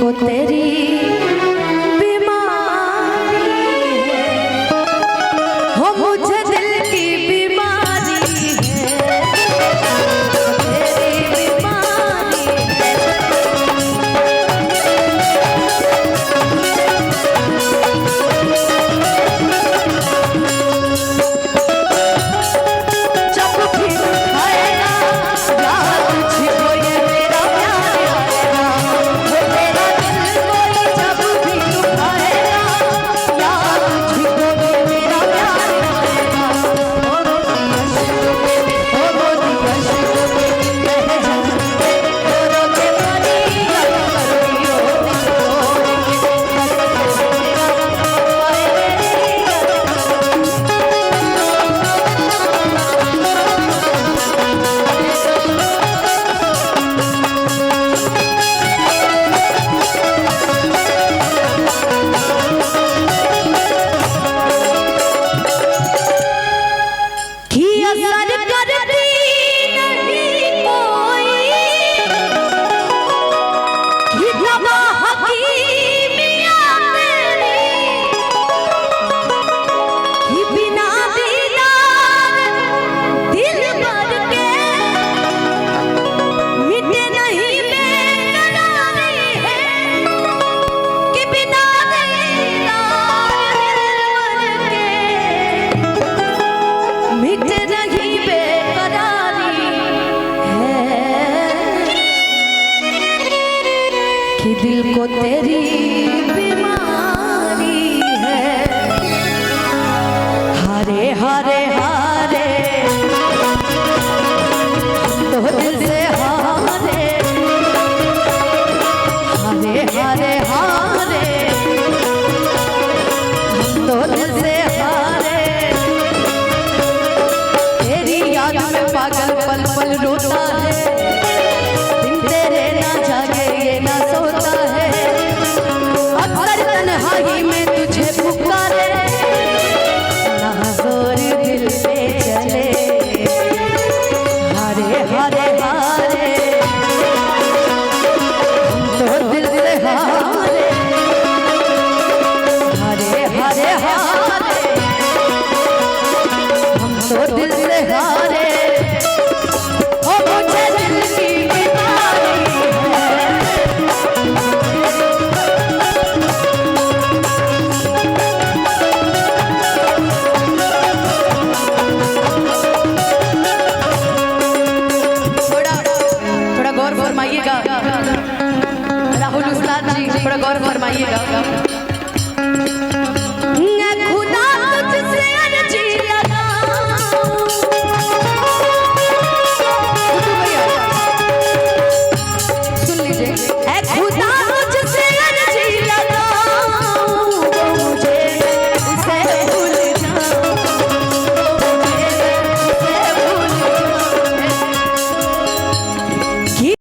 को तेरी बीमारी है, हो मुझे दिल की बीमारी है, तेरी बीमारी है। जब भी आएगा याद तुझको ये मेरा प्यार आएगा, वो तेरा दिल कोई जब भी दुखाएगा याद तुझको ये मेरा प्यार आएगा। ओ रोती अश्कों में बह जाते, रो रो के पानी करती हो कि असर करती नहीं कोई, कि दवा हकीमियाँ तेरी, कि बिना दीदार दिल भर के मिटे नहीं बेकरारी है, कि बिना दीदार दिल भर के मिटे नहीं बेकरारी है, कि दिल को तेरी बीमारी है। हारे हारे हारे तो दिल से हारे, हारे हारे हारे तो दिल से हारे। तेरी याद में पागल पल पल रोता है, दिन तेरे ना जागे ये ना सोता है, अक्सर तन्हाई में तुझे पुकारे, ना जोर दिल पे चले। हारे हारे हारे तो दिल से हारे, हारे हारे हारे हम तो दिल से हारे। ओ मुझे दिल की बीमारी है, थोड़ा गौर फरमाइएगा राहुल उस्ताद जी, थोड़ा गौर फरमाइएगा।